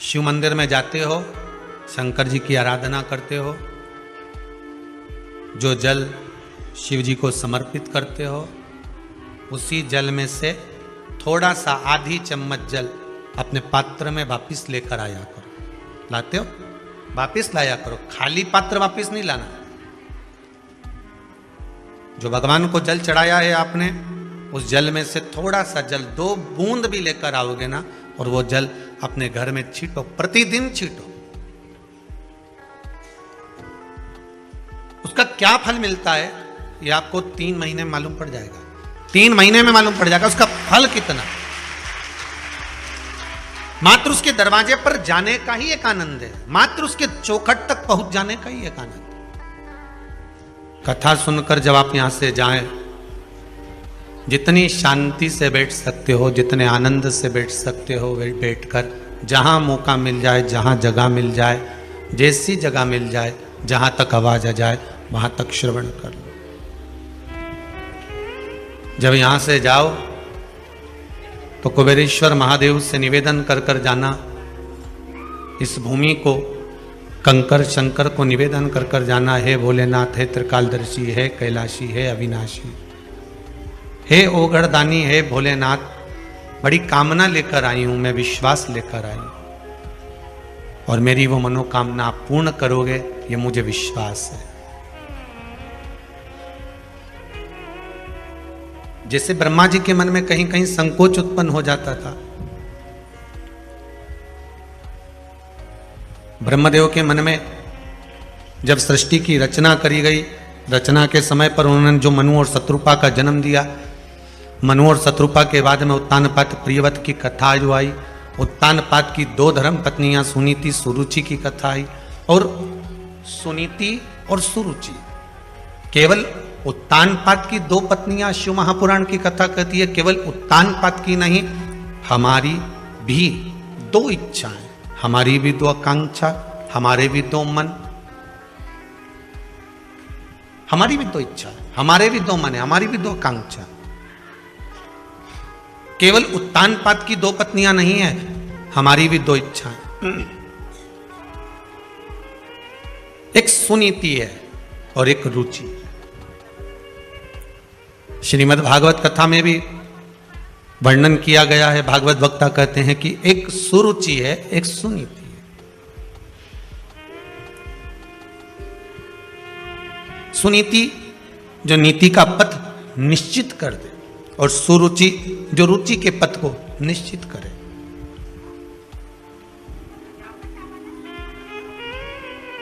शिव मंदिर में जाते हो, शंकर जी की आराधना करते हो, जो जल शिव जी को समर्पित करते हो, उसी जल में से थोड़ा सा आधी चम्मच जल अपने पात्र में वापिस लेकर आया करो। लाते हो? वापिस लाया करो, खाली पात्र वापिस नहीं लाना। जो भगवान को जल चढ़ाया है आपने, उस जल में से थोड़ा सा जल 2 बूंद भी लेकर आओगे ना, और वो जल अपने घर में छींटो, प्रतिदिन छींटो। उसका क्या फल मिलता है ये आपको 3 महीने में मालूम पड़ जाएगा। 3 महीने में मालूम पड़ जाएगा उसका फल कितना। मात्र उसके दरवाजे पर जाने का ही एक आनंद है, मात्र उसके चौखट तक पहुंच जाने का ही एक आनंद। कथा सुनकर जब आप यहां से जाएं, जितनी शांति से बैठ सकते हो, जितने आनंद से बैठ सकते हो, बैठकर जहां मौका मिल जाए, जहां जगह मिल जाए, जैसी जगह मिल जाए, जहां तक आवाज आ जाए, वहां तक श्रवण कर लो। जब यहां से जाओ तो कुबेरेश्वर महादेव से निवेदन कर कर जाना, इस भूमि को कंकर शंकर को निवेदन कर कर जाना, हे भोलेनाथ, हे त्रिकालदर्शी, है कैलाशी, है अविनाशी, हे ओगढ़दानी, हे भोलेनाथ, बड़ी कामना लेकर आई हूं मैं, विश्वास लेकर आई हूं, और मेरी वो मनोकामना आप पूर्ण करोगे, ये मुझे विश्वास है। जैसे ब्रह्मा जी के मन में कहीं कहीं संकोच उत्पन्न हो जाता था, ब्रह्मदेव के मन में जब सृष्टि की रचना करी गई, रचना के समय पर उन्होंने जो मनु और शत्रुपा का जन्म दिया, मनु और शत्रुपा के बाद में उत्तानपाद प्रियव्रत की कथा जो आई, उत्तानपाद की 2 धर्म पत्नियां सुनीति सुरुचि की कथा आई, और सुनीति और सुरुचि, केवल उत्तानपाद की 2 पत्नियां शिव महापुराण की कथा कहती है, केवल उत्तानपाद की नहीं, हमारी भी 2 इच्छाएं, हमारी भी 2 आकांक्षा, हमारे भी 2 मन, हमारी भी 2 इच्छा, हमारे भी 2 मन है, हमारी भी 2 आकांक्षा। केवल उत्तानपाद की 2 पत्नियां नहीं है, हमारी भी 2 इच्छाएं। एक सुनीति है और एक रुचि। श्रीमद् भागवत कथा में भी वर्णन किया गया है, भागवत वक्ता कहते हैं कि एक सुरुचि है, एक सुनीति है। सुनीति जो नीति का पथ निश्चित कर दे, और सुरुचि जो रुचि के पथ को निश्चित करे।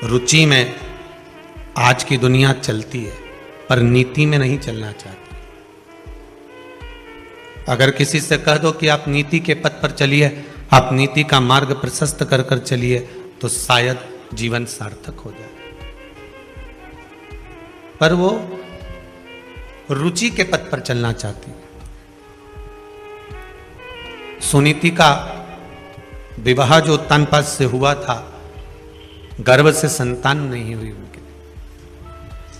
रुचि में आज की दुनिया चलती है, पर नीति में नहीं चलना चाहती। अगर किसी से कह दो कि आप नीति के पथ पर चलिए, आप नीति का मार्ग प्रशस्त कर कर चलिए, तो शायद जीवन सार्थक हो जाए। पर वो रुचि के पथ पर चलना चाहती है। सुनीति का विवाह जो उत्तानपाद से हुआ था, गर्भ से संतान नहीं हुई उनके,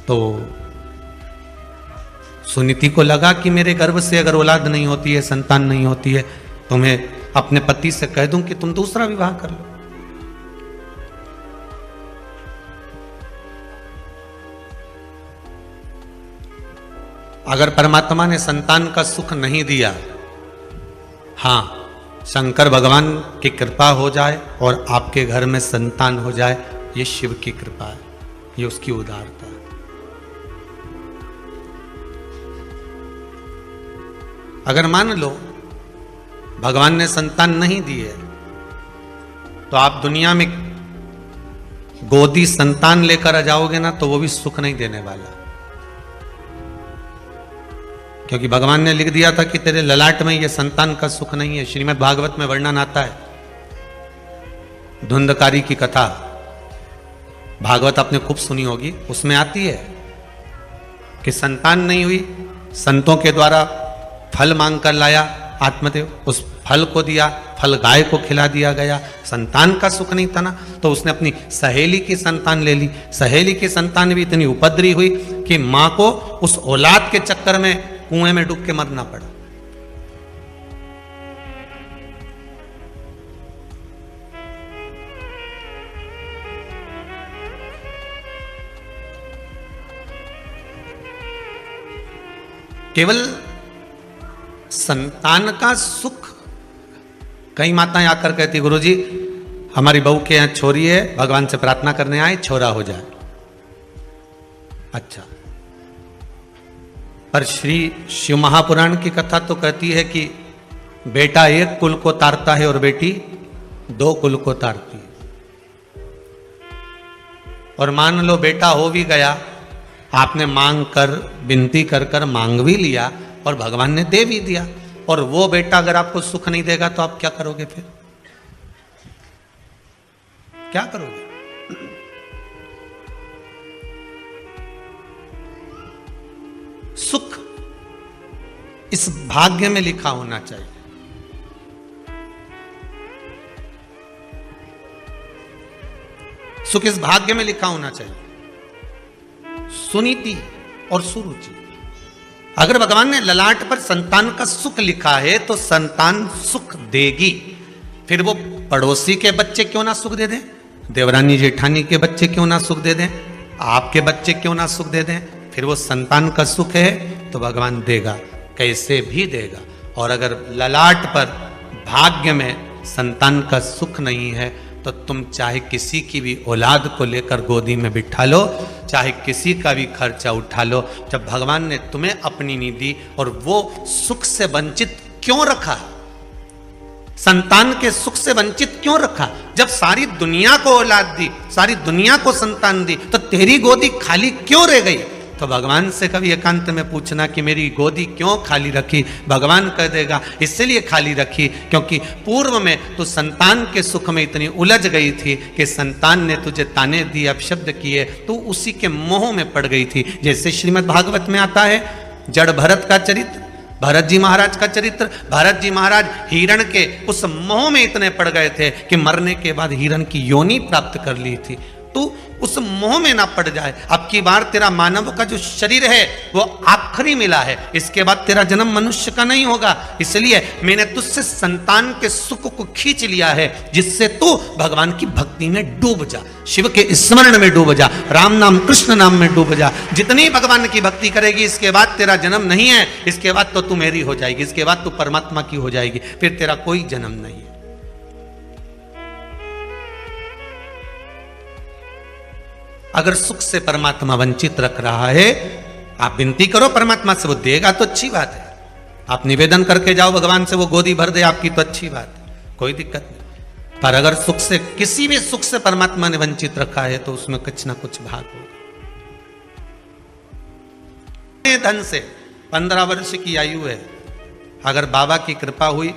तो सुनीति को लगा कि मेरे गर्भ से अगर औलाद नहीं होती है, संतान नहीं होती है, तो मैं अपने पति से कह दूं कि तुम दूसरा विवाह कर लो। अगर परमात्मा ने संतान का सुख नहीं दिया, हां, शंकर भगवान की कृपा हो जाए और आपके घर में संतान हो जाए, ये शिव की कृपा है, ये उसकी उदारता है। अगर मान लो भगवान ने संतान नहीं दी है, तो आप दुनिया में गोदी संतान लेकर आ जाओगे ना, तो वो भी सुख नहीं देने वाला, क्योंकि भगवान ने लिख दिया था कि तेरे ललाट में ये संतान का सुख नहीं है। श्रीमद् भागवत में वर्णन आता है, धुंधकारी की कथा, भागवत आपने खूब सुनी होगी, उसमें आती है कि संतान नहीं हुई, संतों के द्वारा फल मांग कर लाया आत्मदेव, उस फल को दिया, फल गाय को खिला दिया गया, संतान का सुख नहीं था ना, तो उसने अपनी सहेली की संतान ले ली। सहेली की संतान भी इतनी उपद्री हुई कि मां को उस औलाद के चक्कर में कुएं में डूब के मरना पड़ा। केवल संतान का सुख। कई माताएं आकर कहती, गुरुजी हमारी बहू के यहां छोरी है, भगवान से प्रार्थना करने आए, छोरा हो जाए। अच्छा, पर श्री शिव महापुराण की कथा तो कहती है कि बेटा एक कुल को तारता है और बेटी दो कुल को तारती है। और मान लो बेटा हो भी गया, आपने मांग कर, विनती कर कर मांग भी लिया और भगवान ने दे भी दिया, और वो बेटा अगर आपको सुख नहीं देगा तो आप क्या करोगे? फिर क्या करोगे? सुख इस भाग्य में लिखा होना चाहिए। सुख इस भाग्य में लिखा होना चाहिए। सुनीति और सुरुचि, अगर भगवान ने ललाट पर संतान का सुख लिखा है तो संतान सुख देगी। फिर वो पड़ोसी के बच्चे क्यों ना सुख दे दें, देवरानी जेठानी के बच्चे क्यों ना सुख दे दें, आपके बच्चे क्यों ना सुख दे दें, फिर वो संतान का सुख है तो भगवान देगा, कैसे भी देगा। और अगर ललाट पर भाग्य में संतान का सुख नहीं है तो तुम चाहे किसी की भी औलाद को लेकर गोदी में बिठा लो, चाहे किसी का भी खर्चा उठा लो, जब भगवान ने तुम्हें अपनी नहीं दी और वो सुख से वंचित क्यों रखा, संतान के सुख से वंचित क्यों रखा? जब सारी दुनिया को औलाद दी, सारी दुनिया को संतान दी, तो तेरी गोदी खाली क्यों रह गई? तो भगवान से कभी एकांत में पूछना कि मेरी गोदी क्यों खाली रखी। भगवान कह देगा इसलिए खाली रखी क्योंकि पूर्व में तू संतान के सुख में इतनी उलझ गई थी कि संतान ने तुझे ताने दिए, अपशब्द किए, तू उसी के मोह में पड़ गई थी। जैसे श्रीमद् भागवत में आता है जड़ भरत का चरित्र, भरत जी महाराज का चरित्र। भरत जी महाराज हिरण के उस मोह में इतने पड़ गए थे कि मरने के बाद हिरण की योनि प्राप्त कर ली थी। तू उस मोह में ना पड़ जाए। अब की बार तेरा मानव का जो शरीर है वो आखिरी मिला है, इसके बाद तेरा जन्म मनुष्य का नहीं होगा, इसलिए मैंने तुझसे संतान के सुख को खींच लिया है जिससे तू भगवान की भक्ति में डूब जा, शिव के स्मरण में डूब जा, राम नाम कृष्ण नाम में डूब जा। जितनी भगवान की भक्ति करेगी इसके बाद तेरा जन्म नहीं है, इसके बाद तो तू मेरी हो जाएगी, इसके बाद तू परमात्मा की हो जाएगी, फिर तेरा कोई जन्म नहीं है। अगर सुख से परमात्मा वंचित रख रहा है, आप विनती करो परमात्मा से, वो देगा तो अच्छी बात है। आप निवेदन करके जाओ भगवान से, वो गोदी भर दे आपकी तो अच्छी बात है, कोई दिक्कत नहीं। पर अगर सुख से, किसी भी सुख से परमात्मा ने वंचित रखा है तो उसमें कुछ ना कुछ भाग होगा। धन से 15 वर्ष की आयु है, अगर बाबा की कृपा हुई,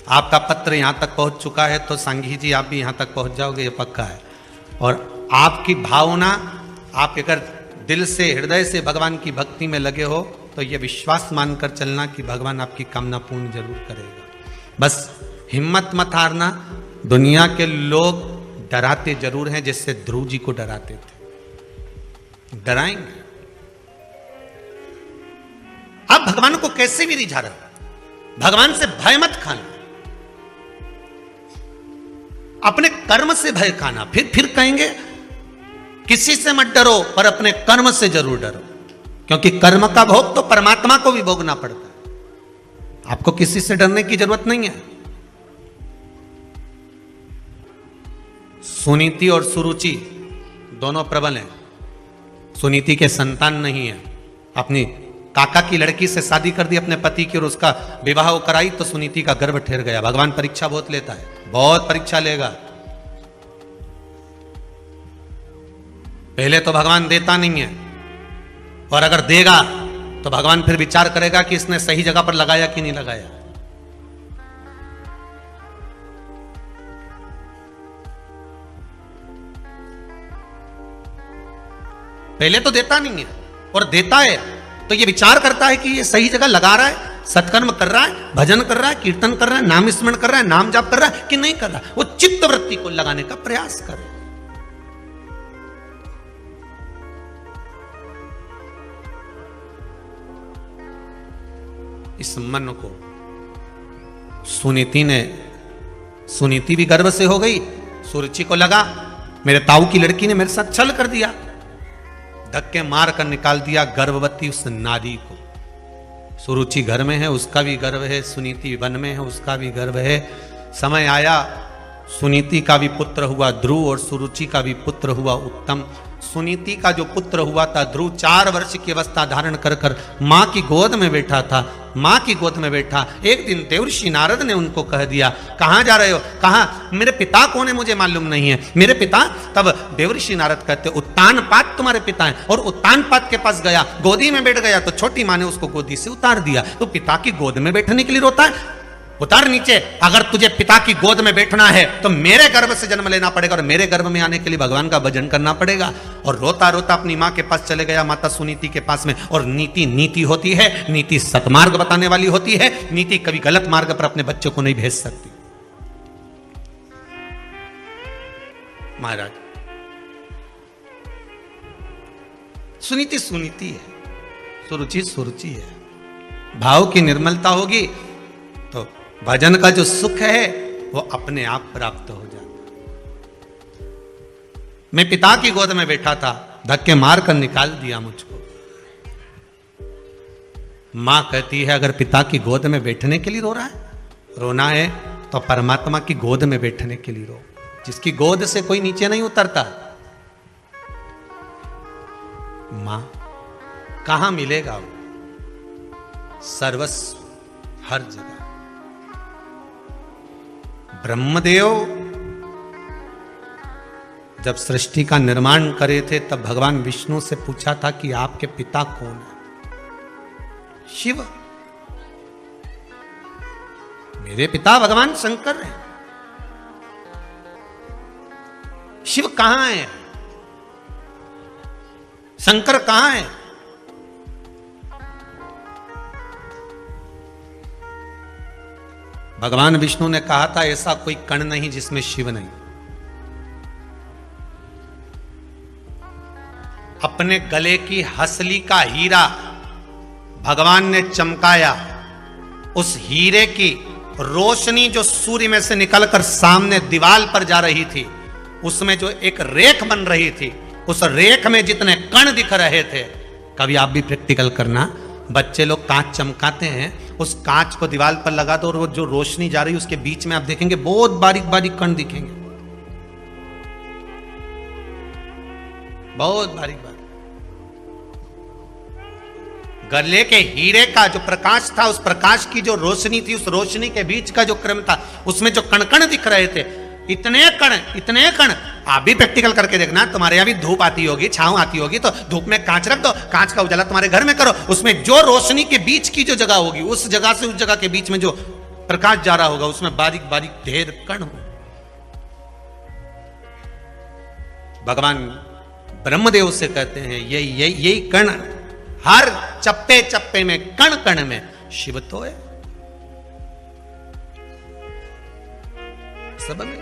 आपका पत्र यहां तक पहुंच चुका है तो सांघी जी आप भी यहां तक पहुंच जाओगे, ये पक्का है। और आपकी भावना, आप अगर दिल से, हृदय से भगवान की भक्ति में लगे हो तो यह विश्वास मानकर चलना कि भगवान आपकी कामना पूर्ण जरूर करेगा। बस हिम्मत मत हारना। दुनिया के लोग डराते जरूर हैं, जैसे ध्रुव जी को डराते थे, डराएंगे। आप भगवान को कैसे भी रिझा रहे, भगवान से भय मत खाना, अपने कर्म से भय खाना। फिर कहेंगे किसी से मत डरो पर अपने कर्म से जरूर डरो, क्योंकि कर्म का भोग तो परमात्मा को भी भोगना पड़ता है। आपको किसी से डरने की जरूरत नहीं है। सुनीति और सुरुचि दोनों प्रबल हैं। सुनीति के संतान नहीं है, अपनी काका की लड़की से शादी कर दी अपने पति की और उसका विवाह कराई तो सुनीति का गर्भ ठहर गया। भगवान परीक्षा बहुत लेता है, बहुत परीक्षा लेगा। पहले तो भगवान देता नहीं है, और अगर देगा तो भगवान फिर विचार करेगा कि इसने सही जगह पर लगाया कि नहीं लगाया। पहले तो देता नहीं है, और देता है तो ये विचार करता है कि ये सही जगह लगा रहा है, सत्कर्म कर रहा है, भजन कर रहा है, कीर्तन कर रहा है, नाम स्मरण कर रहा है, नाम जाप कर रहा है कि नहीं कर रहा। वो चित्त वृत्ति को लगाने का प्रयास करे। इस मन को सुनीति भी गर्व से हो गई। सुरुचि को लगा मेरे ताऊ की लड़की ने मेरे साथ छल कर दिया, धक्के मार कर निकाल दिया गर्भवती उस नारी को। सुरुचि घर में है, उसका भी गर्भ है, सुनीति वन में है, उसका भी गर्भ है। समय आया, सुनीति का भी पुत्र हुआ ध्रुव और सुरुचि का भी पुत्र हुआ उत्तम। सुनीति का जो पुत्र हुआ था ध्रुव 4 वर्ष की अवस्था धारण कर कर माँ की गोद में बैठा था। माँ की गोद में बैठा, एक दिन देवर्षि नारद ने उनको कह दिया, कहाँ जा रहे हो? कहा मेरे पिता कौन है मुझे मालूम नहीं है, मेरे पिता। तब देवर्षि नारद कहते उत्तानपाद तुम्हारे पिता हैं। और उत्तानपाद के पास गया, गोदी में बैठ गया तो छोटी माँ ने उसको गोदी से उतार दिया। तो पिता की गोद में बैठने के लिए रोता है? उतार नीचे। अगर तुझे पिता की गोद में बैठना है तो मेरे गर्भ से जन्म लेना पड़ेगा और मेरे गर्भ में आने के लिए भगवान का भजन करना पड़ेगा। और रोता रोता अपनी माँ के पास चले गया, माता सुनीति के पास में। और नीति नीति होती है, नीति सतमार्ग बताने वाली होती है। नीति कभी गलत मार्ग पर अपने बच्चों को नहीं भेज सकती। महाराज सुनीति सुनीति है, सुरुचि सुरुचि है। भाव की निर्मलता होगी तो भजन का जो सुख है वो अपने आप प्राप्त हो जाता। मैं पिता की गोद में बैठा था, धक्के मार कर निकाल दिया मुझको। मां कहती है अगर पिता की गोद में बैठने के लिए रो रहा है, रोना है तो परमात्मा की गोद में बैठने के लिए रो, जिसकी गोद से कोई नीचे नहीं उतरता। मां कहां मिलेगा वो? सर्वस्व, हर जगह। ब्रह्मदेव जब सृष्टि का निर्माण करे थे तब भगवान विष्णु से पूछा था कि आपके पिता कौन है? शिव। मेरे पिता भगवान शंकर हैं। शिव कहां है? शंकर कहां है? भगवान विष्णु ने कहा था ऐसा कोई कण नहीं जिसमें शिव नहीं। अपने गले की हसली का हीरा भगवान ने चमकाया। उस हीरे की रोशनी जो सूर्य में से निकलकर सामने दीवार पर जा रही थी, उसमें जो एक रेख बन रही थी, उस रेख में जितने कण दिख रहे थे, कभी आप भी प्रैक्टिकल करना। बच्चे लोग कांच चमकाते हैं, उस कांच को दीवार पर लगा दो और वो जो रोशनी जा रही है उसके बीच में आप देखेंगे बहुत बारीक बारीक कण दिखेंगे, बहुत बारीक बारीक। गले के हीरे का जो प्रकाश था, उस प्रकाश की जो रोशनी थी, उस रोशनी के बीच का जो क्रम था, उसमें जो कण कण दिख रहे थे, इतने कण। आप भी प्रैक्टिकल करके देखना। तुम्हारे यहां भी धूप आती होगी, छांव आती होगी, तो धूप में कांच रख दो, कांच का उजाला तुम्हारे घर में करो, उसमें जो रोशनी के बीच की जो जगह होगी, उस जगह से उस जगह के बीच में जो प्रकाश जा रहा होगा, उसमें बारीक बारीक ढेर कण हो। भगवान ब्रह्मदेव से कहते हैं यही कण, हर चप्पे चप्पे में, कण कण में शिव तो है। सब में,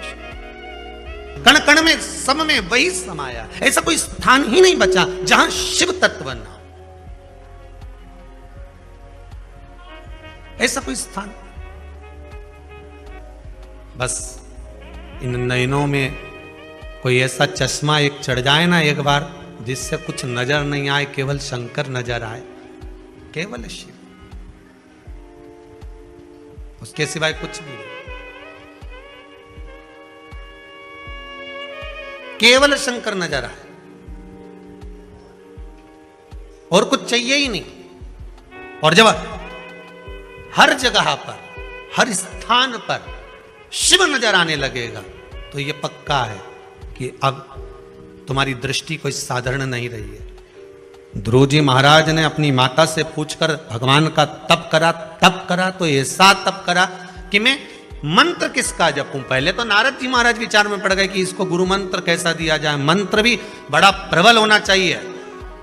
कण कण में, सब में वही समाया। ऐसा कोई स्थान ही नहीं बचा जहां शिव तत्व ना हो। ऐसा कोई स्थान, बस इन नयनों में कोई ऐसा चश्मा एक चढ़ जाए ना एक बार, जिससे कुछ नजर नहीं आए, केवल शंकर नजर आए, केवल शिव, उसके सिवाय कुछ भी नहीं। केवल शंकर नजर आए और कुछ चाहिए ही नहीं। और जब हर जगह पर, हर स्थान पर शिव नजर आने लगेगा तो यह पक्का है कि अब तुम्हारी दृष्टि कोई साधारण नहीं रही है। ध्रुव जी महाराज ने अपनी माता से पूछकर भगवान का तप करा तो ऐसा तप करा कि मैं मंत्र किसका जपूं। पहले तो नारद जी महाराज विचार में पड़ गए कि इसको गुरु मंत्र कैसा दिया जाए, मंत्र भी बड़ा प्रबल होना चाहिए।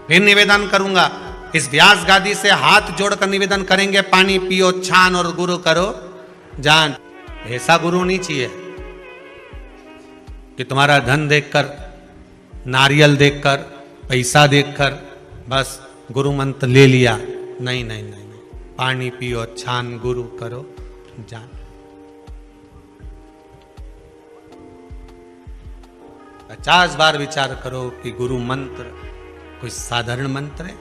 फिर निवेदन करूंगा, इस व्यास गादी से हाथ जोड़कर निवेदन करेंगे, पानी पियो छान और गुरु करो जान। ऐसा गुरु नहीं चाहिए कि तुम्हारा धन देखकर, नारियल देखकर, पैसा देखकर बस गुरु मंत्र ले लिया। नहीं नहीं नहीं, नहीं। पानी पियो छान गुरु करो जान। 50 बार विचार करो कि गुरु मंत्र कोई साधारण मंत्र है?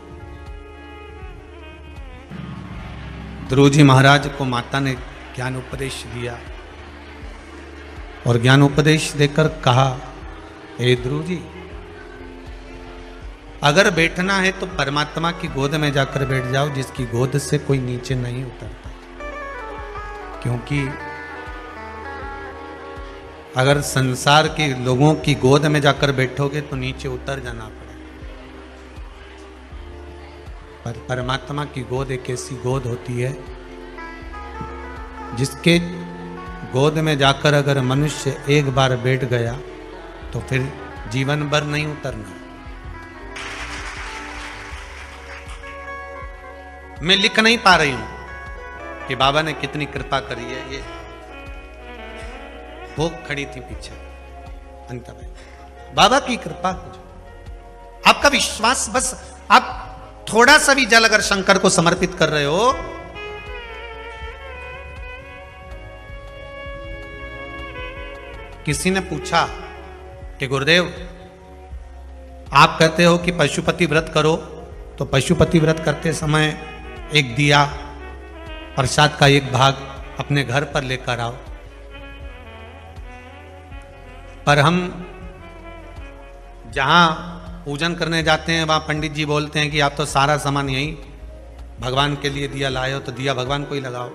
ध्रुव जी महाराज को माता ने ज्ञान उपदेश दिया और ज्ञान उपदेश देकर कहा, हे ध्रुव जी, अगर बैठना है तो परमात्मा की गोद में जाकर बैठ जाओ, जिसकी गोद से कोई नीचे नहीं उतरता। क्योंकि अगर संसार के लोगों की गोद में जाकर बैठोगे तो नीचे उतर जाना पड़ेगा। पर परमात्मा की गोद एक ऐसी गोद होती है जिसके गोद में जाकर अगर मनुष्य एक बार बैठ गया तो फिर जीवन भर नहीं उतरना। मैं लिख नहीं पा रही हूं कि बाबा ने कितनी कृपा करी है। ये वो खड़ी थी पीछे अनिता भाई, बाबा की कृपा। आपका विश्वास, बस आप थोड़ा सा भी जल अगर शंकर को समर्पित कर रहे हो, किसी ने पूछा कि गुरुदेव आप कहते हो कि पशुपति व्रत करो, तो पशुपति व्रत करते समय एक दिया प्रसाद का एक भाग अपने घर पर लेकर आओ। पर हम जहां पूजन करने जाते हैं वहां पंडित जी बोलते हैं कि आप तो सारा सामान यही भगवान के लिए दिया लाए हो, तो दिया भगवान को ही लगाओ।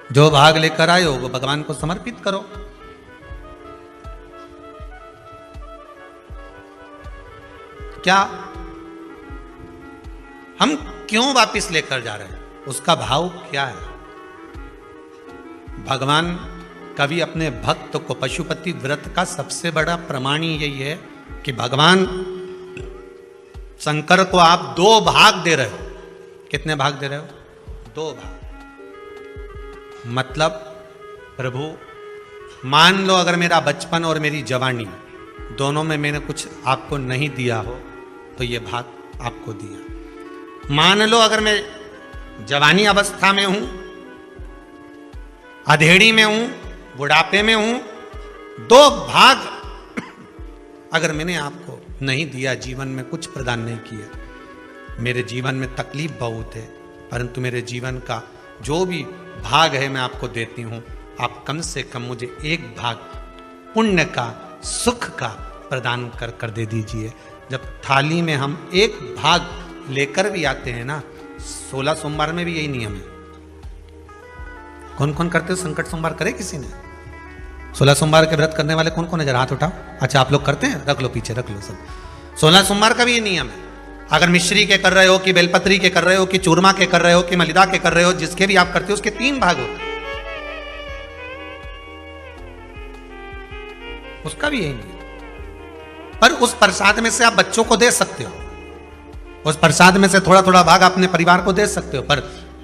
जो भाग लेकर आए हो वो भगवान को समर्पित करो। क्या हम क्यों वापस लेकर जा रहे हैं? उसका भाव क्या है? भगवान कभी अपने भक्त को, पशुपति व्रत का सबसे बड़ा प्रमाण यही है कि भगवान शंकर को आप 2 भाग दे रहे हो। कितने भाग दे रहे हो? 2 भाग। मतलब प्रभु मान लो अगर मेरा बचपन और मेरी जवानी दोनों में मैंने कुछ आपको नहीं दिया हो तो ये भाग आपको दिया। मान लो अगर मैं जवानी अवस्था में हूं, अधेड़ी में हूं, बुढ़ापे में हूं, 2 भाग अगर मैंने आपको नहीं दिया, जीवन में कुछ प्रदान नहीं किया, मेरे जीवन में तकलीफ बहुत है, परंतु मेरे जीवन का जो भी भाग है मैं आपको देती हूं। आप कम से कम मुझे 1 भाग पुण्य का, सुख का प्रदान कर दे दीजिए। जब थाली में हम 1 भाग लेकर भी आते हैं ना, 16 सोमवार में भी यही नियम है। कौन कौन करते हो? संकट सोमवार करे किसी ने? 16 सोमवार के व्रत करने वाले कौन कौन है? जरा हाथ उठाओ। अच्छा, आप लोग करते हैं? रख लो पीछे, रख लो सब। 16 सोमवार का भी ये नियम है। अगर मिश्री के कर रहे हो, कि बेलपत्री के कर रहे हो, कि चूरमा के कर रहे हो, कि मलिदा के कर रहे हो, जिसके भी आप करते हो उसके 3 भाग होते हैं। उसका भी यही नियम। पर उस प्रसाद में से आप बच्चों को दे सकते हो, उस प्रसाद में से थोड़ा थोड़ा भाग अपने परिवार को दे सकते हो। पर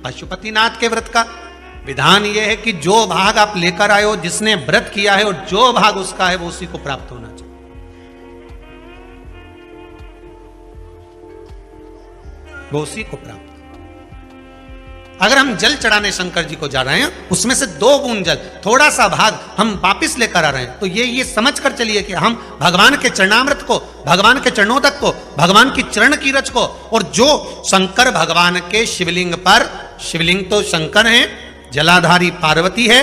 पशुपतिनाथ के व्रत का विधान यह है कि जो भाग आप लेकर आए हो, जिसने व्रत किया है और जो भाग उसका है वो उसी को प्राप्त होना चाहिए। वो उसी को प्राप्त। अगर हम जल चढ़ाने शंकर जी को जा रहे हैं, उसमें से 2 बूंद जल, थोड़ा सा भाग हम वापिस लेकर आ रहे हैं, तो ये समझ कर चलिए कि हम भगवान के चरणामृत को, भगवान के चरणोदक को, भगवान की चरण की रच को, और जो शंकर भगवान के शिवलिंग पर, शिवलिंग तो शंकर है, जलाधारी पार्वती है,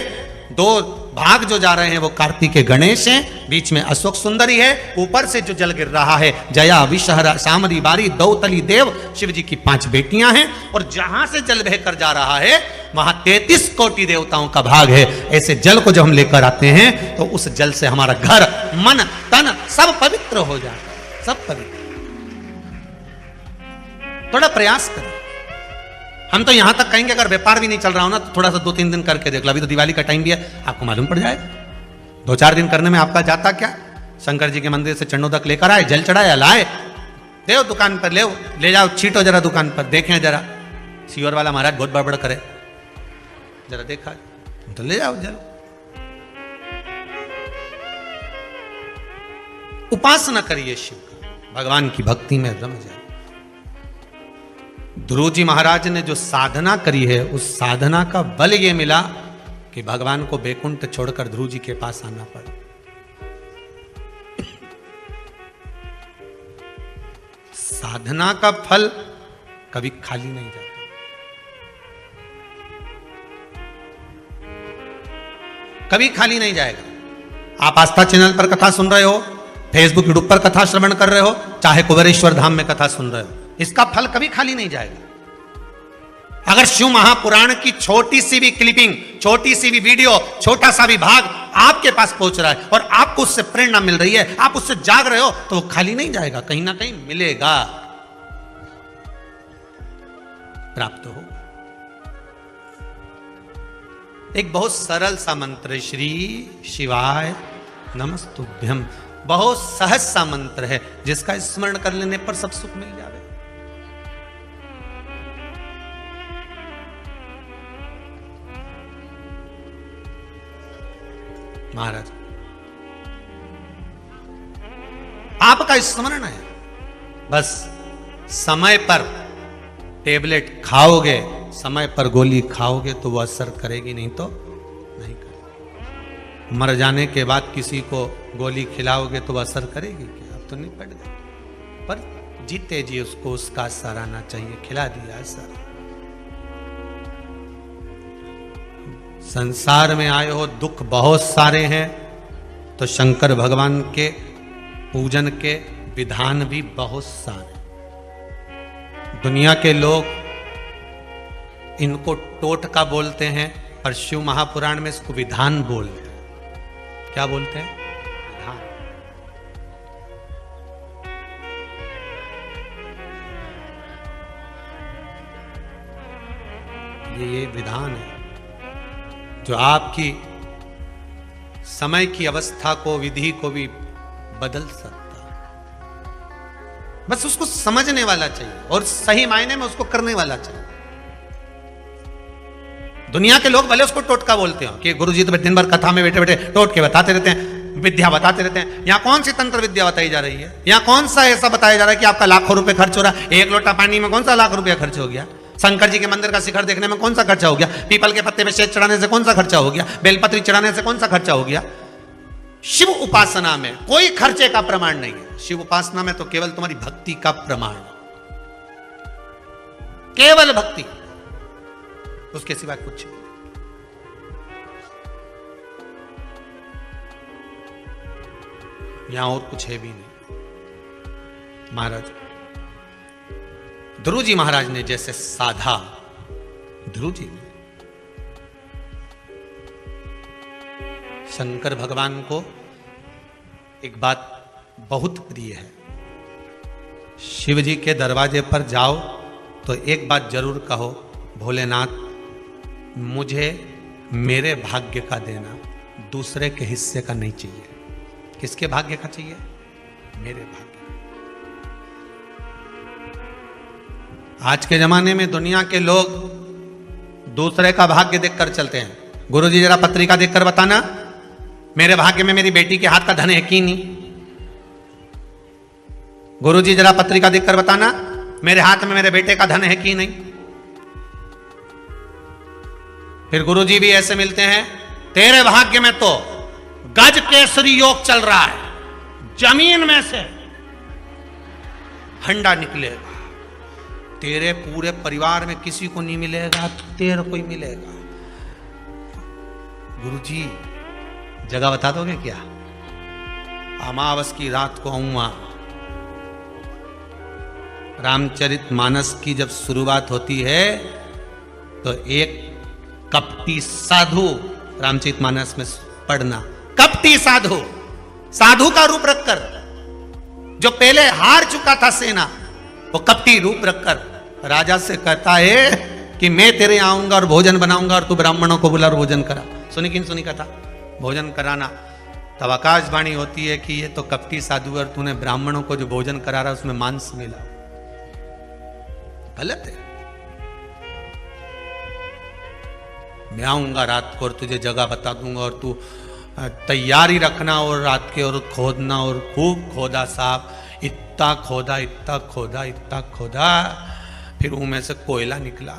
2 भाग जो जा रहे हैं वो कार्तिकेय गणेश हैं, बीच में अशोक सुंदरी है, ऊपर से जो जल गिर रहा है जया विषहरा सामरी बारी दौतली देव, शिव जी की 5 बेटियां हैं, और जहां से जल बहकर जा रहा है वहां 33 कोटि देवताओं का भाग है। ऐसे जल को जब हम लेकर आते हैं तो उस जल से हमारा घर, मन, तन सब पवित्र हो जाता है, सब पवित्र। थोड़ा प्रयास करें। हम तो यहां तक कहेंगे अगर व्यापार भी नहीं चल रहा हो ना तो थोड़ा सा 2-3 दिन करके देख लो। अभी तो दिवाली का टाइम भी है, आपको मालूम पड़ जाएगा। 2-4 दिन करने में आपका जाता क्या? शंकर जी के मंदिर से चरणोदक लेकर आए, जल चढ़ाया, लाए, देव दुकान पर ले जाओ, छीटो जरा दुकान पर, देखें जरा सीवर वाला महाराज बहुत बड़बड़ करे, जरा देखा तो ले जाओ जल। उपासना करिए शिव का, भगवान की भक्ति में रम जाए। ध्रुव जी महाराज ने जो साधना करी है, उस साधना का बल ये मिला कि भगवान को बैकुंठ छोड़कर ध्रुव जी के पास आना पड़ा। साधना का फल कभी खाली नहीं जाता। कभी खाली नहीं जाएगा। आप आस्था चैनल पर कथा सुन रहे हो, फेसबुक यूट्यूब पर कथा श्रवण कर रहे हो, चाहे कुबेरेश्वर धाम में कथा सुन रहे हो, इसका फल कभी खाली नहीं जाएगा। अगर शिव महापुराण की छोटी सी भी क्लिपिंग, छोटी सी भी वीडियो, छोटा सा भी भाग आपके पास पहुंच रहा है और आपको उससे प्रेरणा मिल रही है, आप उससे जाग रहे हो, तो वो खाली नहीं जाएगा, कहीं ना कहीं मिलेगा, प्राप्त हो। एक बहुत सरल सा मंत्र है, श्री शिवाय नमस्तुभ्यम। बहुत सहज सा मंत्र है, जिसका स्मरण कर लेने पर सब सुख मिल जावे। महाराज, आपका स्मरण है, बस समय पर टेबलेट खाओगे, समय पर गोली खाओगे तो वो असर करेगी, नहीं तो नहीं करेगी। मर जाने के बाद किसी को गोली खिलाओगे तो वो असर करेगी क्या? अब तो नहीं पड़ गई, पर जीते जी उसको उसका असर आना चाहिए, खिला दिया असर। संसार में आए हो, दुख बहुत सारे हैं, तो शंकर भगवान के पूजन के विधान भी बहुत सारे। दुनिया के लोग इनको टोटका बोलते हैं, और शिव महापुराण में इसको विधान बोलते हैं। क्या बोलते हैं? विधान। ये विधान है जो आपकी समय की अवस्था को, विधि को भी बदल सकता है। बस उसको समझने वाला चाहिए और सही मायने में उसको करने वाला चाहिए। दुनिया के लोग भले उसको टोटका बोलते हो कि गुरुजी तो दिन भर कथा में बैठे बैठे टोटके बताते रहते हैं, विद्या बताते रहते हैं। यहां कौन सी तंत्र विद्या बताई जा रही है? यहां कौन सा ऐसा बताया जा रहा है कि आपका लाखों रुपए खर्च हो रहा है? एक लोटा पानी में कौन सा लाख रुपया खर्च हो गया? शंकर जी के मंदिर का शिखर देखने में कौन सा खर्चा हो गया? पीपल के पत्ते पे शेष चढ़ाने से कौन सा खर्चा हो गया? बेलपत्री चढ़ाने से कौन सा खर्चा हो गया? शिव उपासना में कोई खर्चे का प्रमाण नहीं है। शिव उपासना में तो केवल तुम्हारी भक्ति का प्रमाण है, केवल भक्ति, उसके सिवा कुछ नहीं। यहां और कुछ है भी नहीं। महाराज ध्रुव जी महाराज ने जैसे साधा, ध्रुव जी ने शंकर भगवान को एक बात बहुत प्रिय है, शिव जी के दरवाजे पर जाओ तो एक बात जरूर कहो, भोलेनाथ मुझे मेरे भाग्य का देना, दूसरे के हिस्से का नहीं चाहिए। किसके भाग्य का चाहिए? मेरे भाग्य। आज के जमाने में दुनिया के लोग दूसरे का भाग्य देखकर चलते हैं। गुरुजी जरा पत्रिका देखकर बताना, मेरे भाग्य में मेरी बेटी के हाथ का धन है कि नहीं? गुरुजी जरा पत्रिका देखकर बताना, मेरे हाथ में मेरे बेटे का धन है कि नहीं? फिर गुरुजी भी ऐसे मिलते हैं, तेरे भाग्य में तो गज केसरी योग चल रहा है, जमीन में से हंडा निकलेगा, तेरे पूरे परिवार में किसी को नहीं मिलेगा, तेरे को ही मिलेगा। गुरुजी जगह बता दोगे क्या? अमावस की रात को आऊंगा। रामचरित मानस की जब शुरुआत होती है तो एक कपटी साधु, रामचरित मानस में पढ़ना, कपटी साधु, साधु का रूप रखकर, जो पहले हार चुका था सेना, वो कपटी रूप रखकर राजा से कहता है कि मैं तेरे आऊंगा और भोजन बनाऊंगा और तू ब्राह्मणों को बुला और भोजन करा। सुनी कि नहीं सुनी कथा? भोजन कराना। तब आकाशवाणी होती है कि ये तो कपटी साधु, और तूने ब्राह्मणों को जो भोजन करा रहा उसमें मांस मिला। गलत है। मैं आऊंगा रात को और तुझे जगह बता दूंगा और तू तैयारी रखना, और रात के और खोदना, और खूब खोदा साहब, इतना खोदा, इतना खोदा, इतना खोदा, फिर उनमें से कोयला निकला।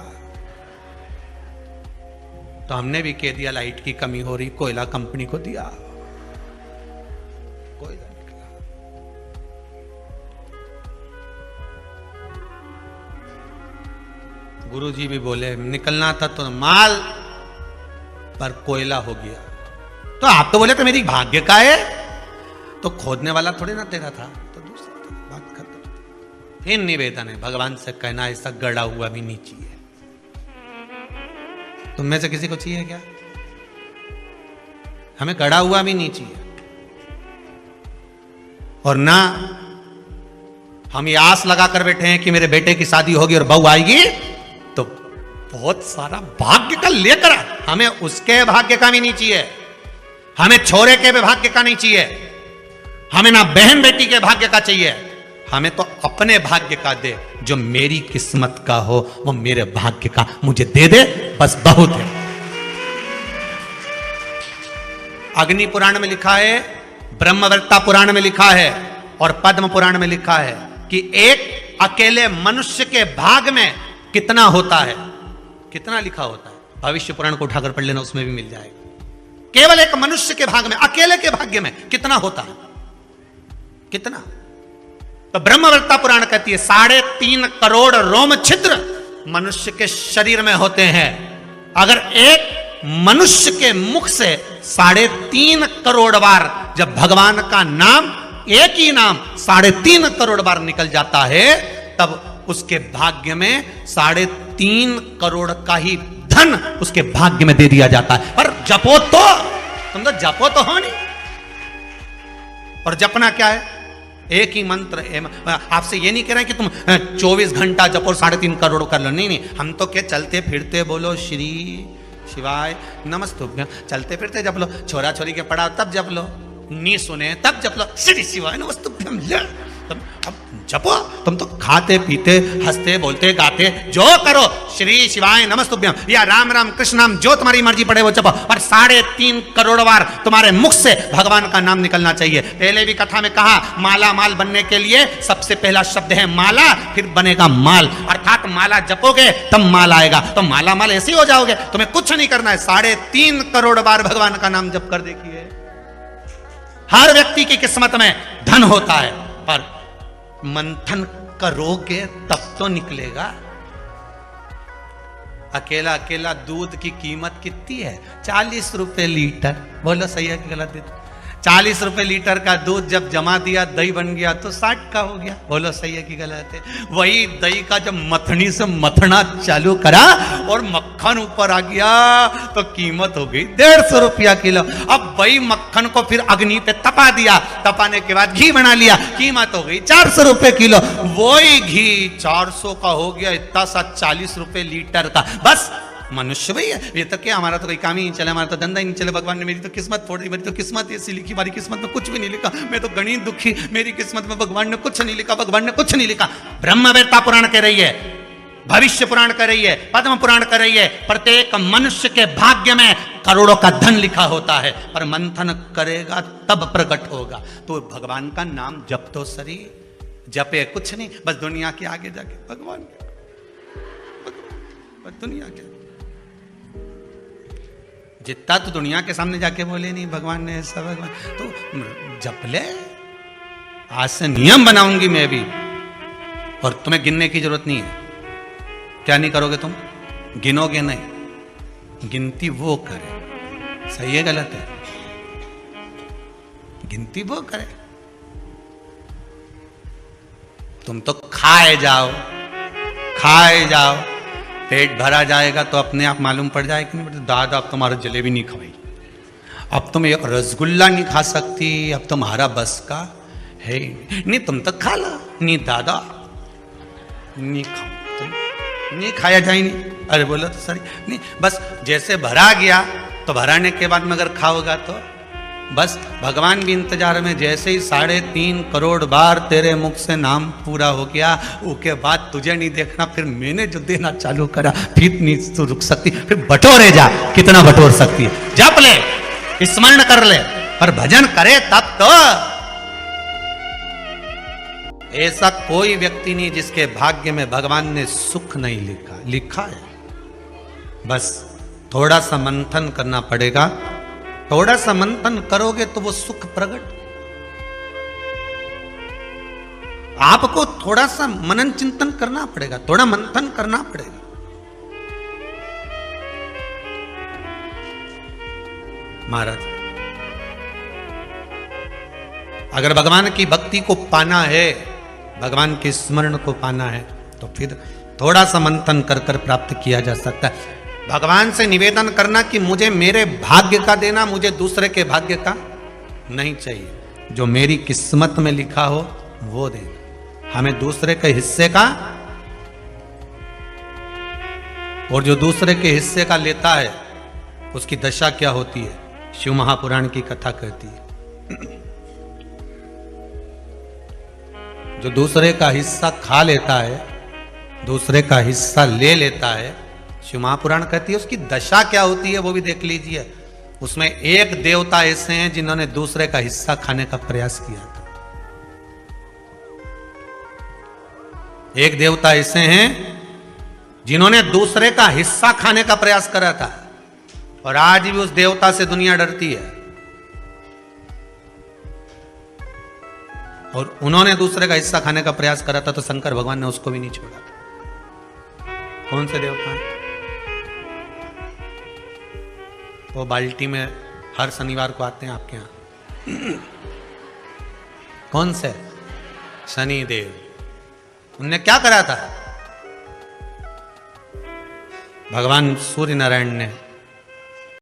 तो हमने भी कह दिया लाइट की कमी हो रही, कोयला कंपनी को दिया, कोयला निकला। गुरुजी भी बोले निकलना था तो माल पर कोयला हो गया। तो आप तो बोले तो मेरी भाग्य का है, तो खोदने वाला थोड़े ना तेरा था, तो दूसरा बात खत्म। फिर निवेदन है भगवान से कहना ऐसा गड़ा हुआ भी नहीं चाहिए। तुम में से किसी को चाहिए क्या? हमें गड़ा हुआ भी नहीं चाहिए। और ना हम ये आस लगा कर बैठे हैं कि मेरे बेटे की शादी होगी और बहू आएगी तो बहुत सारा भाग्य का लेकर, हमें उसके भाग्य का भी नहीं चाहिए, हमें छोरे के भी भाग्य का नहीं चाहिए, हमें ना बहन बेटी के भाग्य का चाहिए, हमें तो अपने भाग्य का दे। जो मेरी किस्मत का हो वो मेरे भाग्य का मुझे दे दे, बस बहुत है। अग्नि पुराण में लिखा है, ब्रह्मवर्ता पुराण में लिखा है और पद्म पुराण में लिखा है कि एक अकेले मनुष्य के भाग में कितना होता है, कितना लिखा होता है। भविष्य पुराण को उठाकर पढ़ लेना, उसमें भी मिल जाएगा। केवल एक मनुष्य के भाग में, अकेले के भाग्य में कितना होता है, कितना। तो ब्रह्मवर्ता पुराण कहती है 3.5 करोड़ रोम छिद्र मनुष्य के शरीर में होते हैं। अगर एक मनुष्य के मुख से 3.5 करोड़ बार जब भगवान का नाम, एक ही नाम 3.5 करोड़ बार निकल जाता है, तब उसके भाग्य में 3.5 करोड़ का ही धन उसके भाग्य में दे दिया जाता है। पर जपो तो, तुम तो जपो तो हो नहीं। और जपना क्या है? एक ही मंत्र। आपसे ये नहीं कह रहे कि तुम 24 घंटा जपो 3.5 करोड़ कर लो, नहीं नहीं। हम तो क्या चलते फिरते बोलो श्री शिवाय नमस्तुभ्यं, चलते फिरते जप लो, छोरा छोरी के पढ़ाओ तब जप लो, नी सुने तब जप लो, श्री शिवाय नमस्तुभ्यं ले। अब जपो, तुम तो खाते पीते हंसते बोलते गाते जो करो, श्री शिवाय नमस्तुभ्यं या राम राम कृष्ण नाम जो तुम्हारी मर्जी पड़े वो जपो, पर 3.5 करोड़ बार तुम्हारे मुख से भगवान का नाम निकलना चाहिए। पहले भी कथा में कहा, माला माल बनने के लिए सबसे पहला शब्द है माला, फिर बनेगा माल, अर्थात माला जपोगे तब माल आएगा। तो माला माल ऐसे ही हो जाओगे, तुम्हें कुछ नहीं करना है। 3.5 करोड़ बार भगवान का नाम जप कर देखिए, हर व्यक्ति की किस्मत में धन होता है। पर मंथन करोगे तब तो निकलेगा। अकेला अकेला दूध की कीमत कितनी है? 40 रुपए लीटर। बोलो सही है कि गलत है? 40 रुपए लीटर का दूध जब जमा दिया, दही बन गया तो 60 का हो गया। बोलो सही है कि गलत है? वही दही का जब मथनी से मथना चालू करा और मक्खन ऊपर आ गया तो कीमत हो गई 150 रुपया किलो। अब वही मक्खन को फिर अग्नि पे तपा दिया, तपाने के बाद घी बना लिया, कीमत हो गई 400 रुपए किलो। वही घी 400 का हो गया, इतना सा 40 रुपए लीटर का। बस मनुष्य भाई है ये तो, क्या हमारा तो कोई काम ही नहीं चला, हमारा तो धंधा ही नहीं चला। भगवान ने मेरी तो किस्मत फोड़ दी, मेरी तो किस्मत ऐसी लिखी, हमारी किस्मत में कुछ भी नहीं लिखा, मैं तो गणित दुखी, मेरी किस्मत में भगवान ने कुछ नहीं लिखा, भगवान ने कुछ नहीं लिखा। ब्रह्मवेत्ता पुराण कह रही है, भविष्य पुराण कह रही है, पद्म पुराण कह रही है, प्रत्येक मनुष्य के भाग्य में करोड़ों का धन लिखा होता है, पर मंथन करेगा तब प्रकट होगा। तो भगवान का नाम जप तो सरी, जपे कुछ नहीं, बस दुनिया के आगे जाके भगवान दुनिया के जितना तो दुनिया के सामने जाके बोले नहीं भगवान ने ऐसा, भगवान तो जप ले। आज से नियम बनाऊंगी मैं भी, और तुम्हें गिनने की जरूरत नहीं है। क्या नहीं करोगे तुम? गिनोगे नहीं, गिनती वो करे। सही है गलत है? गिनती वो करे। तुम तो खाए जाओ, खाए जाओ, पेट भरा जाएगा तो अपने आप मालूम पड़ जाए कि नहीं, दादा अब तुम्हारा जलेबी नहीं खवाई, अब तुम एक रसगुल्ला नहीं खा सकती, अब तुम्हारा बस का है नहीं, तुम तो खा ला। नहीं दादा नहीं खाओ, तुम नहीं खाया जाए नहीं। अरे बोलो तो सर नहीं, बस जैसे भरा गया तो भराने के बाद में अगर खाओगा तो बस भगवान भी इंतजार में। जैसे ही 3.5 करोड़ बार तेरे मुख से नाम पूरा हो गया, उसके बाद तुझे नहीं देखना, फिर मैंने जो देना चालू करा फिर नहीं तू रुक सकती, फिर बटोरे जा, कितना बटोर सकती है। जप ले, स्मरण कर ले, पर भजन करे तब तो। ऐसा कोई व्यक्ति नहीं जिसके भाग्य में भगवान ने सुख नहीं लिखा, लिखा है। बस थोड़ा सा मंथन करना पड़ेगा, थोड़ा सा मंथन करोगे तो वो सुख प्रकट। आपको थोड़ा सा मनन चिंतन करना पड़ेगा, थोड़ा मंथन करना पड़ेगा। महाराज, अगर भगवान की भक्ति को पाना है, भगवान के स्मरण को पाना है, तो फिर थोड़ा सा मंथन कर कर प्राप्त किया जा सकता है। भगवान से निवेदन करना कि मुझे मेरे भाग्य का देना, मुझे दूसरे के भाग्य का नहीं चाहिए, जो मेरी किस्मत में लिखा हो वो देना, हमें दूसरे के हिस्से का। और जो दूसरे के हिस्से का लेता है उसकी दशा क्या होती है, शिव महापुराण की कथा कहती है। जो दूसरे का हिस्सा खा लेता है, दूसरे का हिस्सा ले लेता है, शिव महापुराण कहती है उसकी दशा क्या होती है वो भी देख लीजिए। उसमें एक देवता ऐसे हैं जिन्होंने दूसरे का हिस्सा खाने का प्रयास किया था। एक देवता ऐसे हैं जिन्होंने दूसरे का हिस्सा खाने का प्रयास करा था, और आज भी उस देवता से दुनिया डरती है। और उन्होंने दूसरे का हिस्सा खाने का प्रयास करा था तो शंकर भगवान ने उसको भी नहीं छोड़ा। कौन से देवता हैं? वो बाल्टी में हर शनिवार को आते हैं आपके यहां। कौन से? शनि देव। उनने क्या करा था? भगवान सूर्य नारायण ने